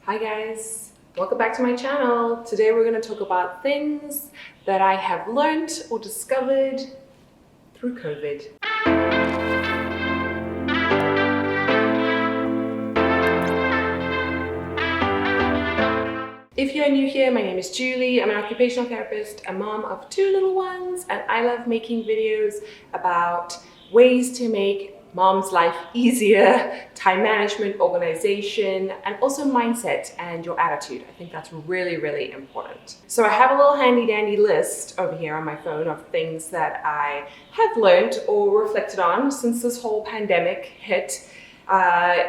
Hi guys, welcome back to my channel. Today we're going to talk about things that I have learned or discovered through COVID. If you're new here, my name is Julie. I'm an occupational therapist, a mom of 2 little ones, and I love making videos about ways to make mom's life easier, time management, organization, and also mindset and your attitude. I think that's really, really important. So I have a little handy dandy list over here on my phone of things that I have learned or reflected on since this whole pandemic hit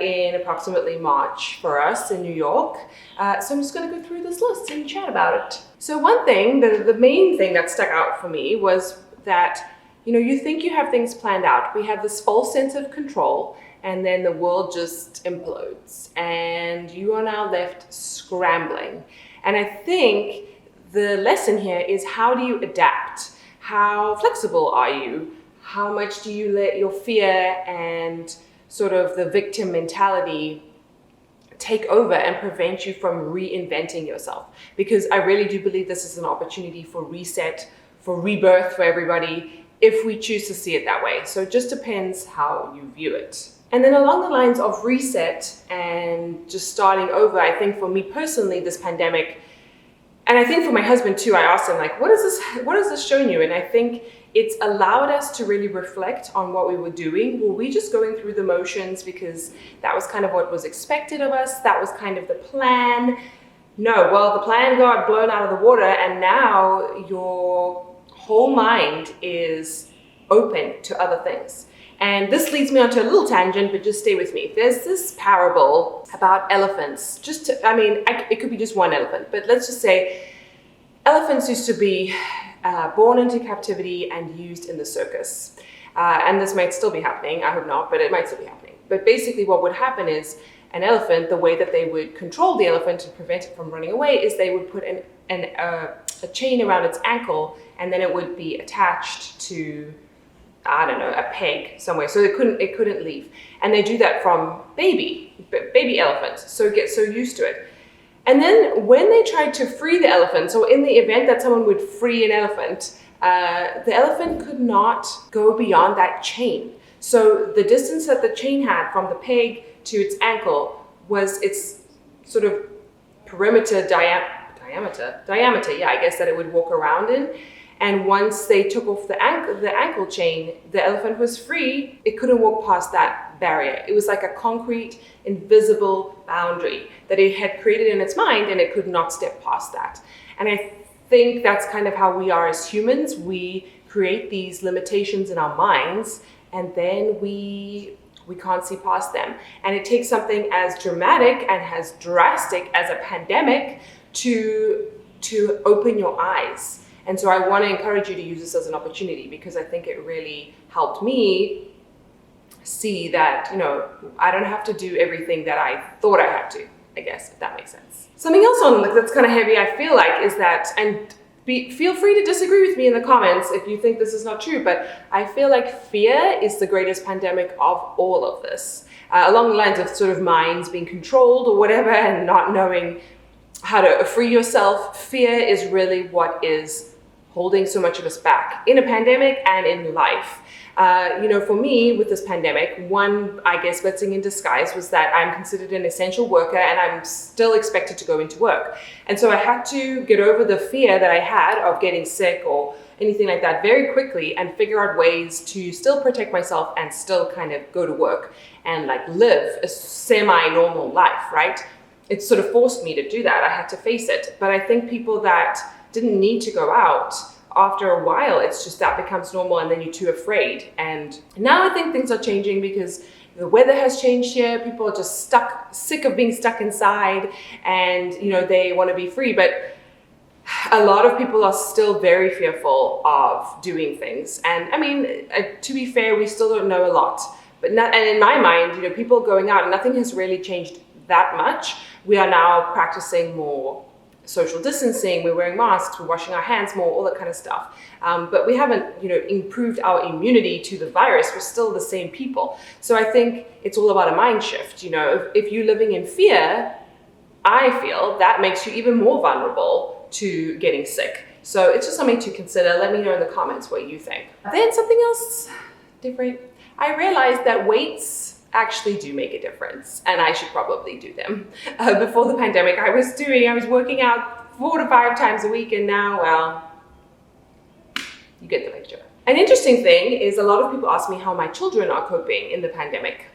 in approximately March for us in New York. So I'm just going to go through this list and chat about it. So one thing, the main thing that stuck out for me was that you think you have things planned out. We have this false sense of control, and then the world just implodes, and you are now left scrambling. And I think the lesson here is, how do you adapt? How flexible are you? How much do you let your fear and sort of the victim mentality take over and prevent you from reinventing yourself? Because I really do believe this is an opportunity for reset, for rebirth for everybody, if we choose to see it that way. So it just depends how you view it. And then along the lines of reset and just starting over, I think for me personally, this pandemic, and I think for my husband too, I asked him, like, what has this shown you? And I think it's allowed us to really reflect on what we were doing. Were we just going through the motions because that was kind of what was expected of us? That was kind of the plan? No, well, the plan got blown out of the water, and now your whole mind is open to other things. And this leads me onto a little tangent, but just stay with me. There's this parable about elephants. It could be just one elephant, but let's just say elephants used to be born into captivity and used in the circus. And this might still be happening. I hope not, but it might still be happening. But basically what would happen is, an elephant, the way that they would control the elephant to prevent it from running away is they would put a chain around its ankle, and then it would be attached to, I don't know, a peg somewhere, so it couldn't leave. And they do that from baby elephants, so get so used to it. And then when they tried to free the elephant, so in the event that someone would free an elephant, the elephant could not go beyond that chain. So the distance that the chain had from the peg to its ankle was its sort of perimeter diameter, yeah, I guess, that it would walk around in. And once they took off the ankle chain, the elephant was free. It couldn't walk past that barrier. It was like a concrete, invisible boundary that it had created in its mind, and it could not step past that. And I think that's kind of how we are as humans. We create these limitations in our minds, and then we can't see past them. And it takes something as dramatic and as drastic as a pandemic to open your eyes. And so I want to encourage you to use this as an opportunity, because I think it really helped me see that, I don't have to do everything that I thought I had to, I guess, if that makes sense. Something else that's kind of heavy, I feel like, is that, and feel free to disagree with me in the comments if you think this is not true, but I feel like fear is the greatest pandemic of all of this. Along the lines of sort of minds being controlled or whatever, and not knowing how to free yourself, fear is really what is holding so much of us back in a pandemic and in life. For me, with this pandemic, one, I guess, blessing in disguise was that I'm considered an essential worker, and I'm still expected to go into work. And so I had to get over the fear that I had of getting sick or anything like that very quickly, and figure out ways to still protect myself and still kind of go to work and like live a semi-normal life, right? It sort of forced me to do that. I had to face it. But I think people that didn't need to go out, after a while, it's just that becomes normal, and then you're too afraid. And now I think things are changing, because the weather has changed here. People are just sick of being stuck inside, and they want to be free. But a lot of people are still very fearful of doing things. And to be fair, we still don't know a lot. And in my mind, people going out, nothing has really changed that much. We are now practicing more social distancing, we're wearing masks, we're washing our hands more, all that kind of stuff. But we haven't, improved our immunity to the virus. We're still the same people. So I think it's all about a mind shift. If you're living in fear, I feel that makes you even more vulnerable to getting sick. So it's just something to consider. Let me know in the comments what you think. Then something else different. I realized that weights actually do make a difference, and I should probably do them. Before the pandemic, I was working out 4 to 5 times a week, and now, well, you get the picture. An interesting thing is a lot of people ask me how my children are coping in the pandemic.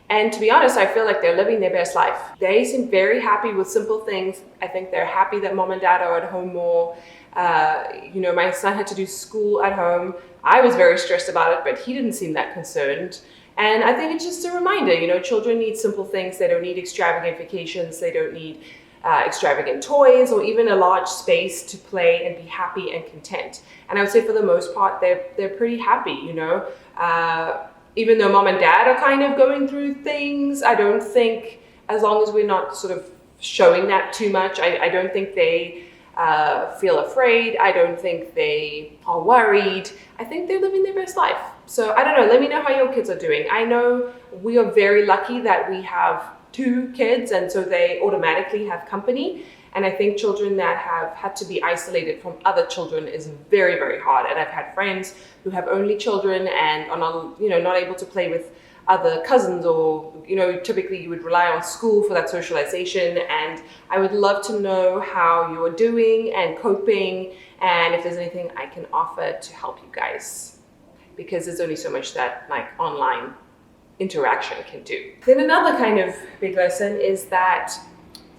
And to be honest, I feel like they're living their best life. They seem very happy with simple things. I think they're happy that mom and dad are at home more. My son had to do school at home. I was very stressed about it, but he didn't seem that concerned. And I think it's just a reminder, children need simple things. They don't need extravagant vacations. They don't need extravagant toys or even a large space to play and be happy and content. And I would say for the most part, they're pretty happy, even though mom and dad are kind of going through things. I don't think, as long as we're not sort of showing that too much, I don't think they feel afraid. I don't think they are worried. I think they're living their best life. So I don't know, let me know how your kids are doing. I know we are very lucky that we have 2 kids, and so they automatically have company. And I think children that have had to be isolated from other children is very, very hard. And I've had friends who have only children and are not able to play with other cousins, or typically you would rely on school for that socialization. And I would love to know how you're doing and coping, and if there's anything I can offer to help you guys, because there's only so much that online interaction can do. Then another kind of big lesson is that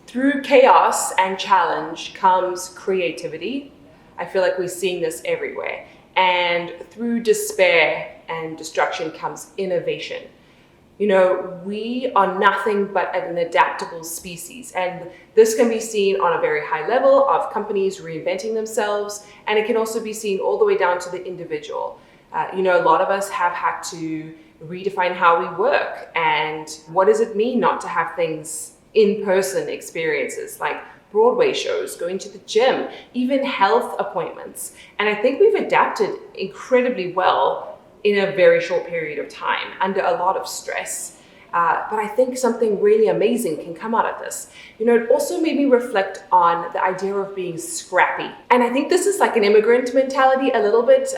through chaos and challenge comes creativity. I feel like we're seeing this everywhere. And through despair and destruction comes innovation. We are nothing but an adaptable species. And this can be seen on a very high level of companies reinventing themselves. And it can also be seen all the way down to the individual. A lot of us have had to redefine how we work. And what does it mean not to have things in-person experiences like Broadway shows, going to the gym, even health appointments. And I think we've adapted incredibly well in a very short period of time under a lot of stress. But I think something really amazing can come out of this. It also made me reflect on the idea of being scrappy. And I think this is like an immigrant mentality a little bit.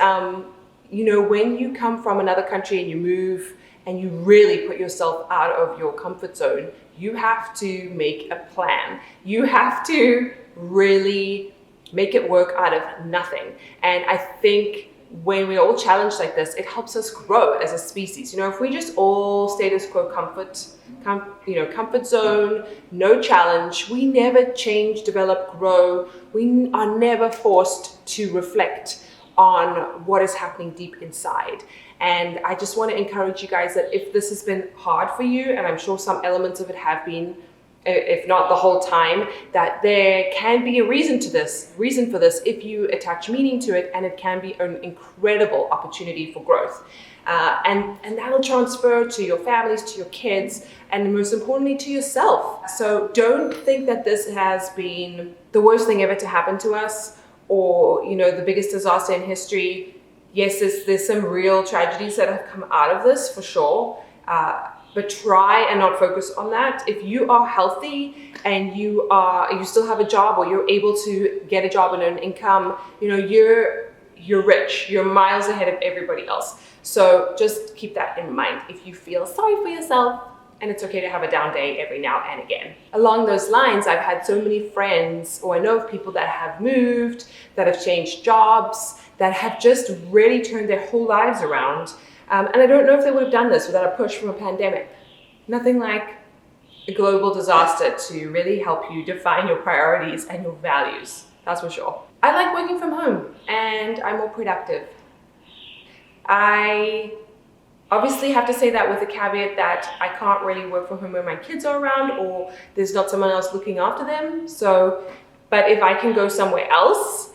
When you come from another country and you move and you really put yourself out of your comfort zone, you have to make a plan. You have to really make it work out of nothing. And I think when we're all challenged like this, it helps us grow as a species. If we just all status quo comfort zone, no challenge, we never change, develop, grow. We are never forced to reflect on what is happening deep inside. And I just want to encourage you guys that if this has been hard for you, and I'm sure some elements of it have been, if not the whole time, that there can be a reason for this if you attach meaning to it, and it can be an incredible opportunity for growth. And that'll transfer to your families, to your kids, and most importantly to yourself. So don't think that this has been the worst thing ever to happen to us, or the biggest disaster in history. Yes, there's some real tragedies that have come out of this for sure, but try and not focus on that. If you are healthy and you still have a job, or you're able to get a job and earn income, you're rich. You're miles ahead of everybody else. So just keep that in mind. If you feel sorry for yourself, and it's okay to have a down day every now and again. Along those lines, I've had so many friends, or I know of people that have moved, that have changed jobs, that have just really turned their whole lives around. And I don't know if they would have done this without a push from a pandemic. Nothing like a global disaster to really help you define your priorities and your values. That's for sure. I like working from home, and I'm more productive. I obviously have to say that with the caveat that I can't really work from home when my kids are around, or there's not someone else looking after them. But if I can go somewhere else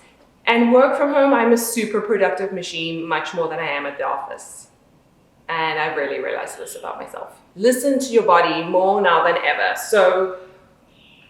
and work from home, I'm a super productive machine, much more than I am at the office. And I've really realized this about myself. Listen to your body more now than ever. So,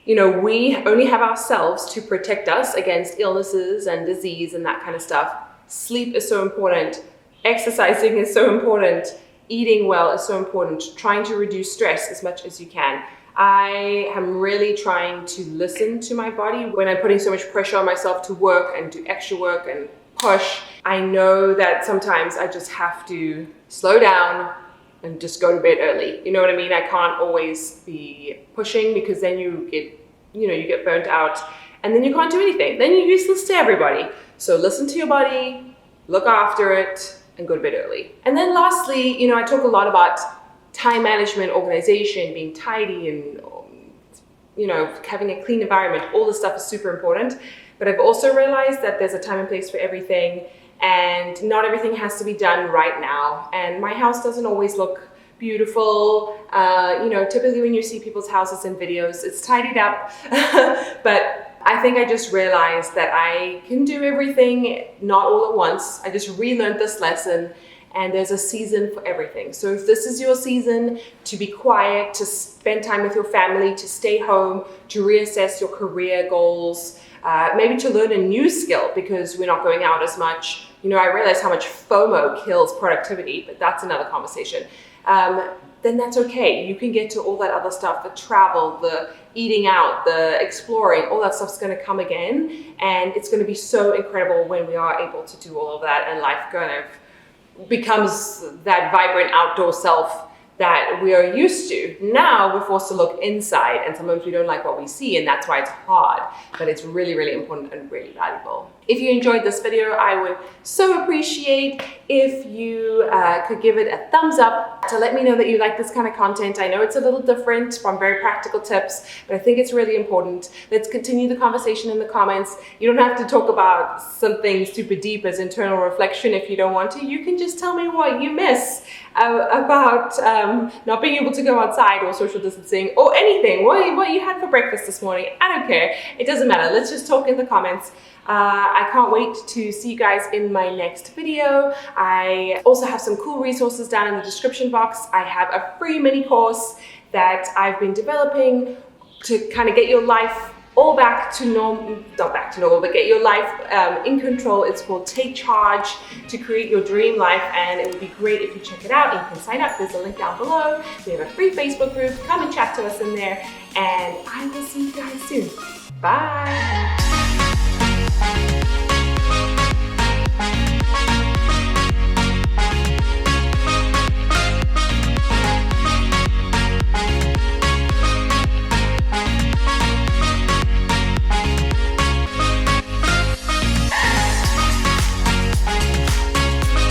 we only have ourselves to protect us against illnesses and disease and that kind of stuff. Sleep is so important. Exercising is so important. Eating well is so important. Trying to reduce stress as much as you can. I am really trying to listen to my body when I'm putting so much pressure on myself to work and do extra work and push. I know that sometimes I just have to slow down and just go to bed early. You know what I mean? I can't always be pushing, because then you get burnt out and then you can't do anything. Then you're useless to everybody. So listen to your body, look after it, and go to bed early. And then lastly, I talk a lot about time management, organization, being tidy, and having a clean environment. All this stuff is super important. But I've also realized that there's a time and place for everything, and not everything has to be done right now. And my house doesn't always look beautiful. Typically when you see people's houses in videos, it's tidied up. But I think I just realized that I can do everything not all at once. I just relearned this lesson, and there's a season for everything. So if this is your season to be quiet, to spend time with your family, to stay home, to reassess your career goals, maybe to learn a new skill because we're not going out as much. I realize how much FOMO kills productivity, but that's another conversation. Then that's okay. You can get to all that other stuff, the travel, the eating out, the exploring, all that stuff's gonna come again. And it's gonna be so incredible when we are able to do all of that, and life kind of becomes that vibrant outdoor self that we are used to. Now we're forced to look inside, and sometimes we don't like what we see, and that's why it's hard, but it's really, really important and really valuable. If you enjoyed this video, I would so appreciate if you could give it a thumbs up to let me know that you like this kind of content. I know it's a little different from very practical tips, but I think it's really important. Let's continue the conversation in the comments. You don't have to talk about something super deep as internal reflection if you don't want to. You can just tell me what you miss about not being able to go outside, or social distancing, or anything. What you had for breakfast this morning. I don't care. It doesn't matter. Let's just talk in the comments. I can't wait to see you guys in my next video. I also have some cool resources down in the description box. I have a free mini course that I've been developing to kind of get your life all back to normal, not back to normal, but get your life in control. It's called Take Charge to Create Your Dream Life, and it would be great if you check it out. You can sign up. There's a link down below. We have a free Facebook group. Come and chat to us in there, and I will see you guys soon. Bye.